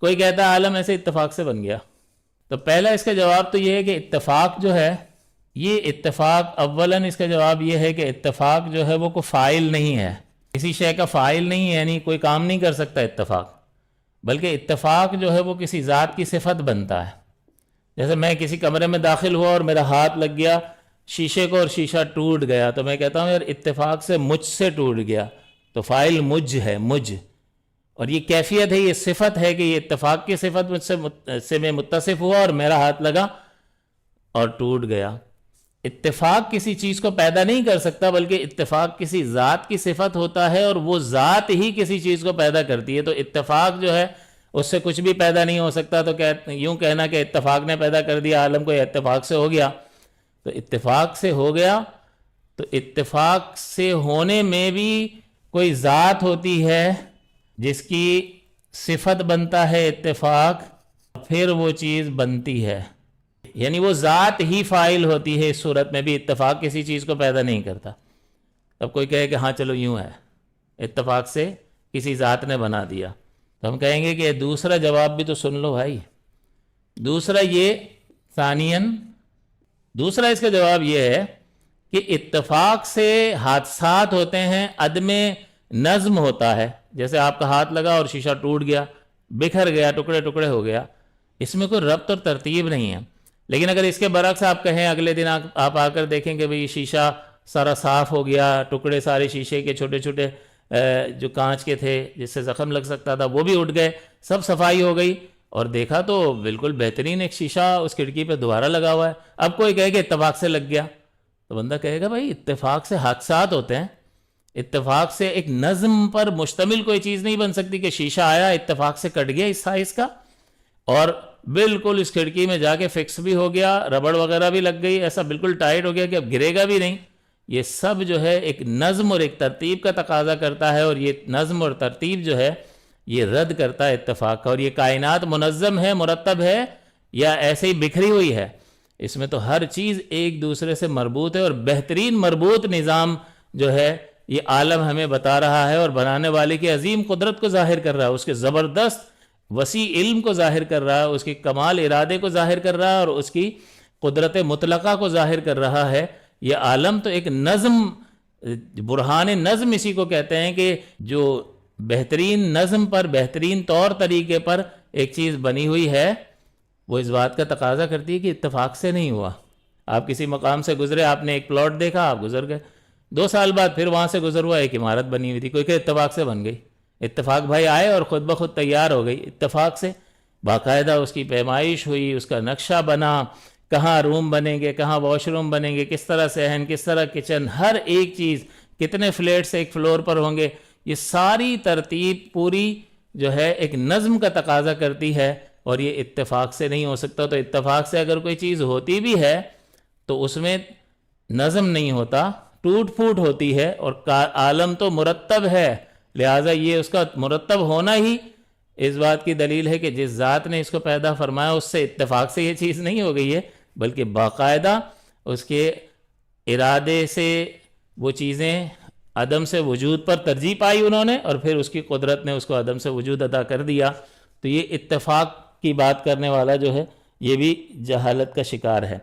کوئی کہتا ہے عالم ایسے اتفاق سے بن گیا، تو پہلا اس کا جواب تو یہ ہے کہ اتفاق جو ہے، یہ اتفاق اولاً اس کا جواب یہ ہے کہ اتفاق جو ہے وہ کوئی فاعل نہیں ہے، کسی شے کا فاعل نہیں ہے، یعنی کوئی کام نہیں کر سکتا اتفاق، بلکہ اتفاق جو ہے وہ کسی ذات کی صفت بنتا ہے۔ جیسے میں کسی کمرے میں داخل ہوا اور میرا ہاتھ لگ گیا شیشے کو اور شیشہ ٹوٹ گیا، تو میں کہتا ہوں یار اتفاق سے مجھ سے ٹوٹ گیا، تو فاعل مجھ ہے، مجھ، اور یہ کیفیت ہے، یہ صفت ہے کہ یہ اتفاق کی صفت مجھ سے میں متصف ہوا اور میرا ہاتھ لگا اور ٹوٹ گیا۔ اتفاق کسی چیز کو پیدا نہیں کر سکتا، بلکہ اتفاق کسی ذات کی صفت ہوتا ہے، اور وہ ذات ہی کسی چیز کو پیدا کرتی ہے۔ تو اتفاق جو ہے اس سے کچھ بھی پیدا نہیں ہو سکتا، تو یوں کہنا کہ اتفاق نے پیدا کر دیا عالم کو، یا اتفاق سے ہو گیا، تو اتفاق سے ہو گیا، تو اتفاق سے ہونے میں بھی کوئی ذات ہوتی ہے جس کی صفت بنتا ہے اتفاق، پھر وہ چیز بنتی ہے، یعنی وہ ذات ہی فاعل ہوتی ہے۔ اس صورت میں بھی اتفاق کسی چیز کو پیدا نہیں کرتا۔ اب کوئی کہے کہ ہاں چلو یوں ہے، اتفاق سے کسی ذات نے بنا دیا، تو ہم کہیں گے کہ دوسرا جواب بھی تو سن لو بھائی۔ دوسرا یہ ثانیاً، دوسرا اس کا جواب یہ ہے کہ اتفاق سے حادثات ہوتے ہیں، عدم نظم ہوتا ہے، جیسے آپ کا ہاتھ لگا اور شیشہ ٹوٹ گیا، بکھر گیا، ٹکڑے ٹکڑے ہو گیا، اس میں کوئی ربط اور ترتیب نہیں ہے۔ لیکن اگر اس کے برعکس آپ کہیں، اگلے دن آپ آ کر دیکھیں کہ بھئی شیشہ سارا صاف ہو گیا، ٹکڑے سارے شیشے کے چھوٹے چھوٹے جو کانچ کے تھے جس سے زخم لگ سکتا تھا وہ بھی اٹھ گئے، سب صفائی ہو گئی، اور دیکھا تو بالکل بہترین ایک شیشہ اس کھڑکی پہ دوبارہ لگا ہوا ہے۔ اب کوئی کہے کہ اتفاق سے لگ گیا، تو بندہ کہے گا بھائی اتفاق سے حادثات ہوتے ہیں، اتفاق سے ایک نظم پر مشتمل کوئی چیز نہیں بن سکتی کہ شیشہ آیا اتفاق سے کٹ گیا اس سائز کا، اور بالکل اس کھڑکی میں جا کے فکس بھی ہو گیا، ربڑ وغیرہ بھی لگ گئی، ایسا بالکل ٹائٹ ہو گیا کہ اب گرے گا بھی نہیں۔ یہ سب جو ہے ایک نظم اور ایک ترتیب کا تقاضا کرتا ہے، اور یہ نظم اور ترتیب جو ہے یہ رد کرتا ہے اتفاق کا۔ اور یہ کائنات منظم ہے، مرتب ہے، یا ایسے ہی بکھری ہوئی ہے؟ اس میں تو ہر چیز ایک دوسرے سے مربوط ہے، اور بہترین مربوط نظام جو ہے یہ عالم ہمیں بتا رہا ہے، اور بنانے والے کی عظیم قدرت کو ظاہر کر رہا ہے، اس کے زبردست وسیع علم کو ظاہر کر رہا ہے، اس کے کمال ارادے کو ظاہر کر رہا ہے، اور اس کی قدرت مطلقہ کو ظاہر کر رہا ہے۔ یہ عالم تو ایک نظم، برہان نظم اسی کو کہتے ہیں، کہ جو بہترین نظم پر، بہترین طور طریقے پر ایک چیز بنی ہوئی ہے، وہ اس بات کا تقاضا کرتی ہے کہ اتفاق سے نہیں ہوا۔ آپ کسی مقام سے گزرے، آپ نے ایک پلاٹ دیکھا، آپ گزر گئے، 2 سال بعد پھر وہاں سے گزر ہوا، ایک عمارت بنی ہوئی تھی، کوئی کہ اتفاق سے بن گئی۔ اتفاق بھائی آئے اور خود بخود تیار ہو گئی، اتفاق سے باقاعدہ اس کی پیمائش ہوئی، اس کا نقشہ بنا، کہاں روم بنیں گے، کہاں واش روم بنیں گے، کس طرح صحن، کس طرح کچن، ہر ایک چیز، کتنے فلیٹس ایک فلور پر ہوں گے، یہ ساری ترتیب پوری جو ہے ایک نظم کا تقاضا کرتی ہے، اور یہ اتفاق سے نہیں ہو سکتا۔ تو اتفاق سے اگر کوئی چیز ہوتی بھی ہے تو اس میں نظم نہیں ہوتا، ٹوٹ پھوٹ ہوتی ہے، اور عالم تو مرتب ہے، لہٰذا یہ اس کا مرتب ہونا ہی اس بات کی دلیل ہے کہ جس ذات نے اس کو پیدا فرمایا اس سے اتفاق سے یہ چیز نہیں ہو گئی ہے، بلکہ باقاعدہ اس کے ارادے سے وہ چیزیں عدم سے وجود پر ترجیح پائی انہوں نے، اور پھر اس کی قدرت نے اس کو عدم سے وجود عطا کر دیا۔ تو یہ اتفاق کی بات کرنے والا جو ہے یہ بھی جہالت کا شکار ہے۔